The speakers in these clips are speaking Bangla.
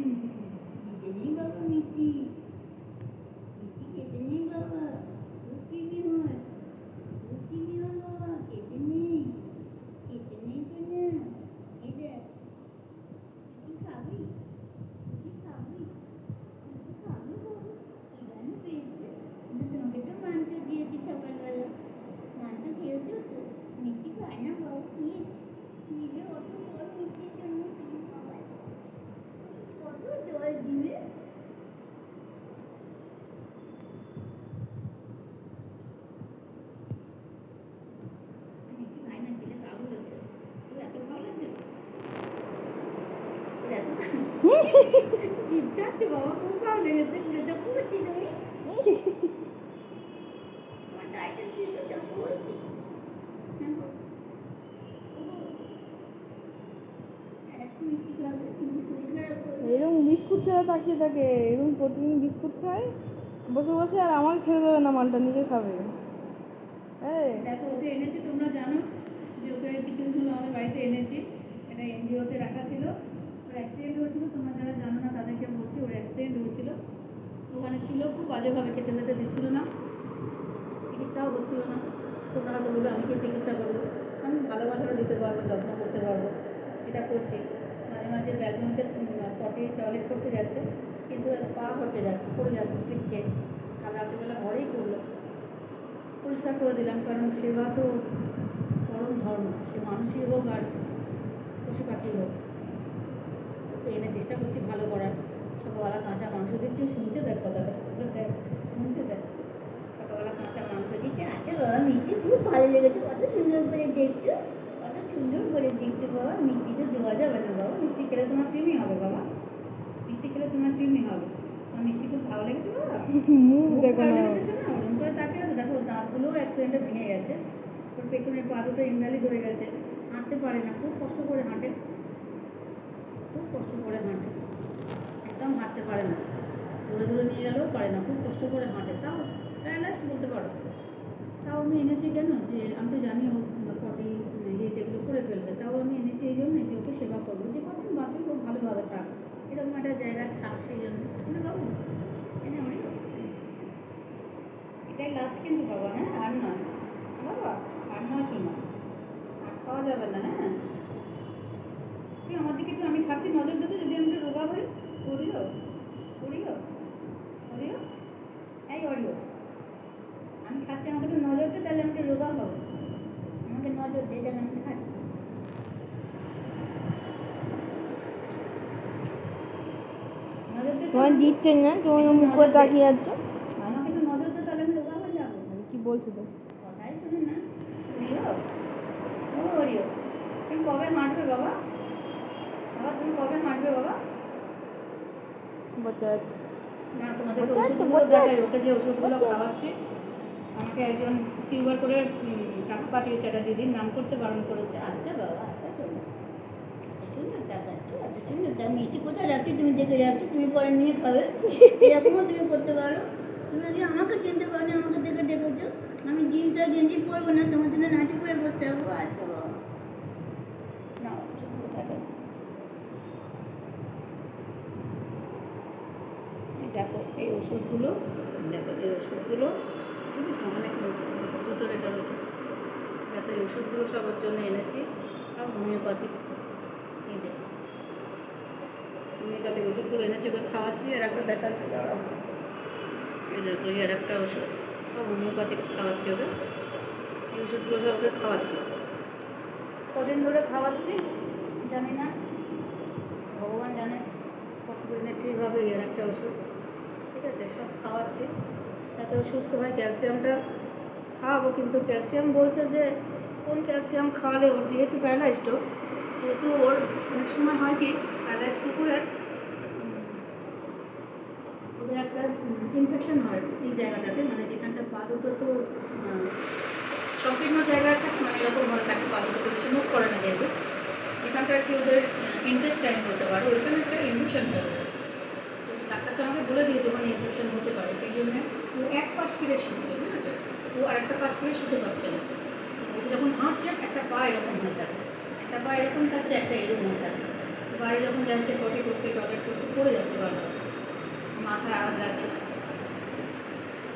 খেতে নেই বাবা মিষ্টি, মিষ্টি খেতে নেই বাবা, খুব কৃমি হয়, খুব কৃমি হয় বাবা, খেতে নেই সোনা। এই দেখ, তুই খাবি, তুই খাবি, তুই খাবি বাবা, কি রান্না পেয়েছে? তোমাকে তো মাংস দিয়েছি সকালবেলা, মাংস খেয়েছো তো? মিষ্টি খায় না বাবা, প্লিজ নিজে অত বড় মিষ্টির জন্য তুমি বাবা কত জল দিবে। মিষ্টি খায় না খেলে পাগল হচ্ছে, তোর এত ভালো লাগছে, তোর এত জিভ চাচ্ছে বাবা, খুব ভালো লেগেছে। চক্রবর্তী তুমি তোমার টাইটেল ছিল চক্রবর্তী। মিষ্টি খাবে কিন্তু শরীর খারাপ করবে। এরকম বিস্কুট খেয়ে তাকিয়ে থাকে, এরকম প্রতিদিন বিস্কুট খায় বসে বসে, আর আমার খেতে দেবে না, মালটা নিজে খাবে। দেখো ওকে এনেছি, তোমরা জানো যে ওকে কিছুদিন হলো আমাদের বাড়িতে এনেছি। এটা এনজিওতে রাখা ছিল, ওর অ্যাক্সিডেন্ট হয়েছিল। তোমরা যারা জানো না তাদেরকে বলছি, ওর অ্যাক্সিডেন্ট হয়েছিল, ওখানে ছিল, খুব বাজেভাবে খেতে খেতে দিচ্ছিল না, চিকিৎসাও হচ্ছিল না। তোমরা হয়তো বলবে আমি কি চিকিৎসা করবো? আমি ভালোবাসাটা দিতে পারবো, যত্ন করতে পারবো, যেটা করছি। মাঝে মাঝে ব্যালকনিতে পটি টয়লেট করতে যাচ্ছে, কিন্তু পা হটকে যাচ্ছে, পড়ে যাচ্ছে স্লিপ খেয়ে। কাল রাত্রিবেলা ঘরেই করলো, পরিষ্কার করে দিলাম, কারণ সেবা তো পরম ধর্ম, সে মানুষই হোক আর পশু পাখি হোক। তো এনে চেষ্টা করছি ভালো করার। সকালবেলা কাঁচা মাংস দিচ্ছি, শুনছে দেখ কথাটা, দেখ শুনছে দেখ, সকালবেলা কাঁচা মাংস দিচ্ছে। আচ্ছা বাবা, মিষ্টি খুব ভালো লেগেছে, কত সুন্দর করে দেখছো, কত সুন্দর করে দেখছো বাবা। মিষ্টি তো দেওয়া যাবে না বাবা, মিষ্টি খেলে তোমার কৃমি হবে বাবা, মিষ্টি খেলে তোমার কৃমি হবে। তোমার মিষ্টি খুব ভালো লেগেছে বাবা, মুখ খুব দেখো ভালো না। লেগেছে শোনা। ওরকম করে তাকিয়ে আছে, দেখো দাঁতগুলোও অ্যাক্সিডেন্টে ভেঙে গেছে, ওর পেছনের পা দুটো ইনভ্যালিড হয়ে গেছে, হাঁটতে পারে না, খুব কষ্ট করে হাঁটে, খুব কষ্ট করে হাঁটে, একদম হাঁটতে পারে না, দূরে দূরে নিয়ে গেলেও পারে না, খুব কষ্ট করে হাঁটে, তাও প্যারালাইজড বলতে পারো। তাও আমি এনেছি কেন, যে আমি তো জানি ও পটি সেগুলো করে ফেলবে, তাও আমি এনেছি এই জন্য যে ওকে সেবা করবো, যে কখন বাঁচে খুব ভালোভাবে থাক, এরকম একটা জায়গায় থাক, সেই জন্য। কিন্তু বাবু এনে ওরি, এটাই লাস্ট কিন্তু বাবা, হ্যাঁ আর নয় বাবা, আর নয় শোনা, আর খাওয়া যাবে না। হ্যাঁ তুই আমার দিকে একটু, আমি খাচ্ছি নজর দিতে, যদি আমি একটু রোগা হই। করিও করিও করিও, এই অরিও, আমি খাচ্ছি, আমাকে একটু নজর দে, তাহলে আমি একটু রোগা হবো। আমাকে নজর দিয়ে দেখ, আমি খাচ্ছি। নজর দে, তোমার দিচ্ছে না, তোমার মুখ করে তাকিয়ে আছো। আমাকে একটু নজর দে, তাহলে আমি রোগা হয়ে যাবো। কি বলছো তো? কথাই শুনে না। অরিও, ও অরিও, তুমি কবে হাঁটবে বাবা? বাবা তুমি কবে হাঁটবে বাবা? বসে আছে। না তোমাদের বসে আছে, ওষুধগুলো বসে দেখাই, আছে। ওকে যে ওষুধগুলো বসে আছে। খাওয়াচ্ছি। আমাকে একজন কিউআর করে টাকা পাঠিয়েছে, একটা দিদির নাম করতে বারণ করেছে। আচ্ছা বাবা, আচ্ছা শোনো, সুন্দর দেখাচ্ছো, এত সুন্দর দেখ, মিষ্টি কোথায় রাখছি তুমি দেখে রাখছো, তুমি পরে নিয়ে খাবে, এরকমও তুমি করতে পারো। তুমি যদি আমাকে চিনতে পারো না, আমাকে দেখে ডেকেছো, আমি জিন্স আর গেঞ্জি পরবো না, তোমার জন্য নাইটি পরে বসতে থাকবো। আচ্ছা বাবা, না সুন্দর দেখো। দেখো এই ওষুধগুলো, দেখো এই ওষুধগুলো, বুঝিস না মানে কি জুতোর এটা রয়েছে, দেখো এই ওষুধগুলো সবার জন্য এনেছি, সব হোমিওপ্যাথিক। এই যে হোমিওপ্যাথিক ওষুধগুলো এনেছি, ওকে খাওয়াচ্ছি। আর একটা দেখাচ্ছি, দাঁড়াও, এই দেখো এই আর একটা ওষুধ, সব হোমিওপ্যাথিক খাওয়াচ্ছি ওকে। এই ওষুধগুলো সব ওকে খাওয়াচ্ছি, কদিন ধরে খাওয়াচ্ছি জানি না, ভগবান জানে কতদিনে ঠিক হবে। এই আর একটা ওষুধ, ঠিক আছে, সব খাওয়াচ্ছি যাতে ও সুস্থ হয়। ক্যালসিয়ামটা খাওয়াবো, কিন্তু ক্যালসিয়াম বলছে যে কোন ক্যালসিয়াম খাওয়ালে, ওর যেহেতু প্যারালাইজড, সেহেতু ওর অনেক সময় হয় কি, প্যারালাইজড কুকুরের ওদের একটা ইনফেকশন হয় এই জায়গাটাতে, মানে যেখানটা পা দুটো তো সংকীর্ণ জায়গায় থাকে, মানে এরকম হয়ে থাকে, পা দুটো বেশি মুখ করে না, যেহেতু যেখানটা আর কি ওদের ইন্টেস্টাইন হতে পারে, ওইখানে একটা ইনফেকশন হয়ে যায়। ডাক্তারটা আমাকে বলে দিয়েছে ওখানে ইনফেকশন হতে পারে, সেই জন্য ও এক পাশ ফিরে শুনছে, বুঝেছো, ও আর একটা পাশ ফিরে শুতে পারছে না। ও যখন হাঁটছে একটা পা এরকম হয়ে থাকছে, একটা পা এরকম থাকছে, একটা এরকম হয়ে থাকছে, বাড়ি যখন যাচ্ছে পটি করতে টয়লেট করতে পড়ে যাচ্ছে বারবার, মাথায় আঘাত লাগছে।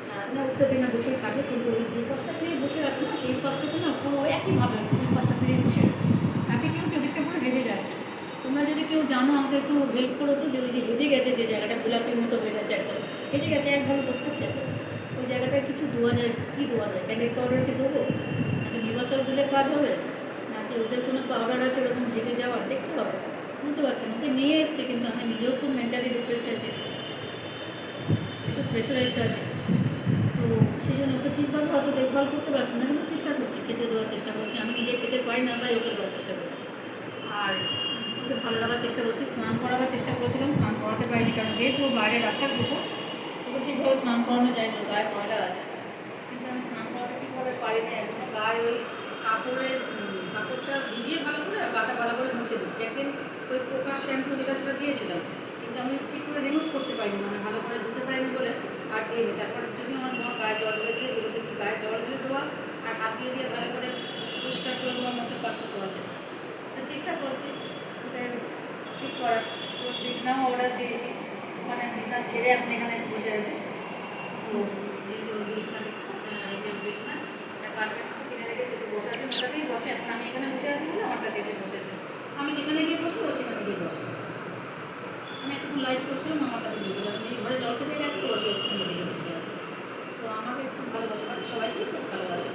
সারাদিনে উঠতে দিনে বসেই থাকে, কিন্তু ওই যে পাশটা ফিরে বসে আছে না, সেই পাশটাতে না পুরো একইভাবে ওই পাশটা ফিরে বসে আছে। তাতে কেউ চোখেরটা পুরো হেজে যাচ্ছে। তোমরা যদি কেউ জানো আমাকে একটু হেল্প করো তো, যে ওই যে হেজে গেছে যে জায়গাটা গোলাপির মতো হয়ে গেছে, একদম হেজে গেছে, একভাবে বসে থাকছে তো ওই জায়গাটায় কিছু দেওয়া যায়, কী দেওয়া যায়? ক্যান্ডিড পাউডার কি দেবো, নাকি নিবাসল দিলে কাজ হবে, নাকি ওদের কোনো পাউডার আছে ওরকম ভেজে যাওয়ার, দেখতে হবে। বুঝতে পারছি না, ওকে নিয়ে এসছে, কিন্তু আমি নিজেও খুব মেন্টালি ডিপ্রেসড আছি, একটু প্রেশারাইজড আছে। তো সেই জন্য ওকে ঠিকভাবে হয়তো দেখভাল করতে পারছি না, কিন্তু চেষ্টা করছি, খেতে দেওয়ার চেষ্টা করছি। আমি নিজে খেতে পাই না, তাই ওকে দেওয়ার চেষ্টা করছি। আর ওকে ভালো লাগার চেষ্টা করছি। স্নান করাবার চেষ্টা করেছিলাম, স্নান করাতে পারিনি, কারণ যেহেতু বাইরে রাস্তা করবো, ওকে ঠিকভাবে স্নান করানো যায় না, গায়ে ময়লা আছে। কিন্তু আমি স্নান করাতে ঠিকভাবে পারিনি এখনো। গায়ে ওই কাপড়টা ভিজিয়ে ভালো করে আর গাটা ভালো করে মুছে দিচ্ছি। একদিন ওই পোকার শ্যাম্পু যেটা সেটা দিয়েছিলাম, কিন্তু আমি ঠিক করে রিমুভ করতে পারিনি, মানে ভালো করে ধুতে পারিনি বলে আর দিইনি। তারপর যদি আমার মন গায়ে জল ঢেলে দিয়েছিল, কিন্তু গায়ে জল ঢেলে দেওয়া আর হাত দিয়ে ভালো করে পরিষ্কার করে দেওয়ার মধ্যে পার্থক্য আছে। তো চেষ্টা করছি ওদের ঠিক করার। ওর বিছনাও অর্ডার দিয়েছি, মানে বিছনা ছেড়ে এখন এখানে এসে বসে আছে। তো এই যে ওর বিছনা দেখতে পাচ্ছেন, এই যে বিছনা একটা কার্পেট কিনে রেখেছে, একটু বসে আছে, ওটাতেই বসে। এখন আমি এখানে বসে আছি বলে আমার কাছে এসে বসেছে। আমি যেখানে গিয়ে বসি ও সেখানে গিয়ে বসে। আমি এতক্ষণ লাইট করছিলাম, আমার কাছে বুঝে যাবে যে ঘরে জল খেতে গেছে, ওকে ওখানে দিকে বসে আছে। তো আমাকে খুব ভালোবাসে, মানে সবাইকে খুব ভালোবাসে।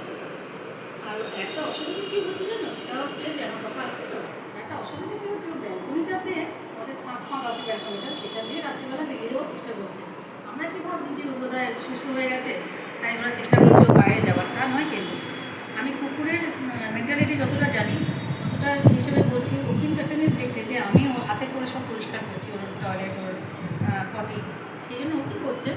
আর একটা অসুবিধা কী হচ্ছে জানো, সেটা হচ্ছে যে আমার কথা আসছে তো, একটা অসুবিধা কী হচ্ছে, ব্যালকনিটাতে ওদের ফাঁক আছে, ব্যালকনিটা সেখান দিয়ে রাত্রিবেলা বেরিয়ে যাওয়ার চেষ্টা করছে। আমরা কি ভাবছি যে ও বোধহয় সুস্থ হয়ে গেছে, তাই ওরা চেষ্টা করছে ও বাইরে যাওয়ার, তা নয়। কিন্তু আমি কুকুরের মেন্টালিটি যতটা জানি ততটা হিসেবে বলছি, ও কিন্তু একটা জিনিস দেখছে যে আমি ও হাতে করে সব পরিষ্কার করছি, ওর টয়লেট, ওর পটি। সেই জন্য ও কী করছে,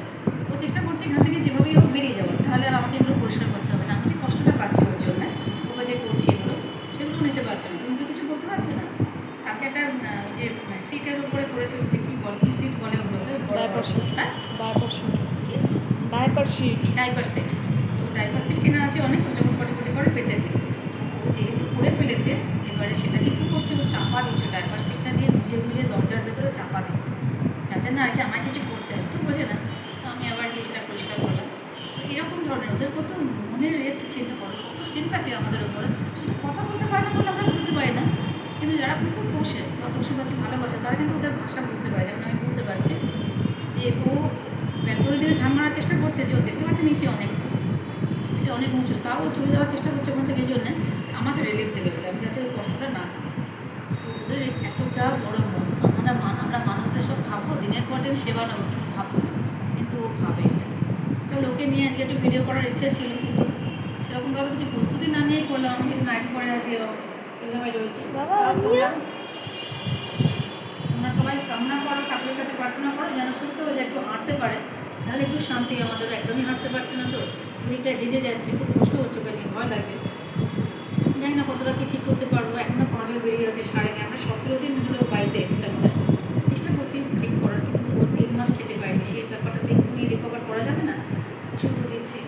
ও চেষ্টা করছে এখান থেকে যেভাবেই হোক বেরিয়ে যাওয়ার, তাহলে আর আমাকে এগুলো পরিষ্কার করতে হবে না। আমি যে কষ্টটা পাচ্ছি ওর জন্য, ওকে যে করছি এগুলো, সেগুলো নিতে পারছে না। তুমি তো কিছু বলতে পারছে না। কালকে একটা ওই যে সিটের উপরে করেছিল, যে কী বল, কী সিট বলে ওগুলোকে, ডাইপার শিট, হ্যাঁ diaper sheet, diaper sheet, diaper set. তো ডাইপার সেট কেনা আছে অনেক, ও যখন পটি করে পেতে দিই। ও যেহেতু করে ফেলেছে, এবারে সেটাকে কী করছে, ও চাপা দিচ্ছে, ডাইপার সেটটা দিয়ে গুজে দরজার ভেতরে চাপা দিচ্ছে, যাতে না আর কি আমায় কিছু করতে হবে। তো বোঝে না। তো আমি আবার গিয়ে সেটা পরিষ্কার করলাম। তো এরকম ধরনের ওদের কত মনের চিন্তা করো, কত সিম্প্যাথি আমাদের উপরে। শুধু কথা বলতে পারে না বলে আমরা বুঝতে পারি না, কিন্তু যারা কুকুর পোষে বা পশু পাখি ভালোবাসে, তারা কিন্তু ওদের ভাষা বুঝতে পারে। যেমন আমি বুঝতে পারছি যে ও ব্যালকনি দিয়ে ঝাঁপ মারার চেষ্টা করছে, যে ও দেখতে পাচ্ছে নিচে অনেক, এটা অনেক উঁচু, তাও ও চলে যাওয়ার চেষ্টা করছে ওখান থেকে, এই জন্যে আমাকে রিলিফ দেবে বলে, আমি যাতে ওই কষ্টটা না করি। তো ওদের এতটা বড় মন, আমরা মানুষদের সব ভাববো দিনের পর দিন সেবা নেবো, কিন্তু ভাববো না, কিন্তু ও ভাবে এটা। চলো, ওকে নিয়ে আজকে একটু ভিডিও করার ইচ্ছা ছিল, কিন্তু সেরকমভাবে কিছু প্রস্তুতি না নিয়েই করলাম। আমি কিন্তু নাইটি পরে আছি, এইভাবে রয়েছে। তোমরা সবাই কামনা করো, ঠাকুরের কাছে প্রার্থনা করো যেন সুস্থ হয়ে যায়, একটু হাঁটতে পারে, তাহলে একটু শান্তি। আমাদের একদমই হাঁটতে পারছে না, তো ওদিকটা হেজে যাচ্ছে, খুব কষ্ট হচ্ছে, ওকে নিয়ে ভয় লাগছে। জানি না কতটা কি ঠিক করতে পারবো। এখনও 5 বার বেরিয়ে যাচ্ছে, সারেনি। আমরা 17 দিন হলেও বাড়িতে এসছে আমাদের, চেষ্টা করছি ঠিক করার, কিন্তু ও 3 মাস খেতে পায়নি। সেই ব্যাপারটা তো এক্ষুনি রিকভার করা যাবে না, ওষুধও দিচ্ছি।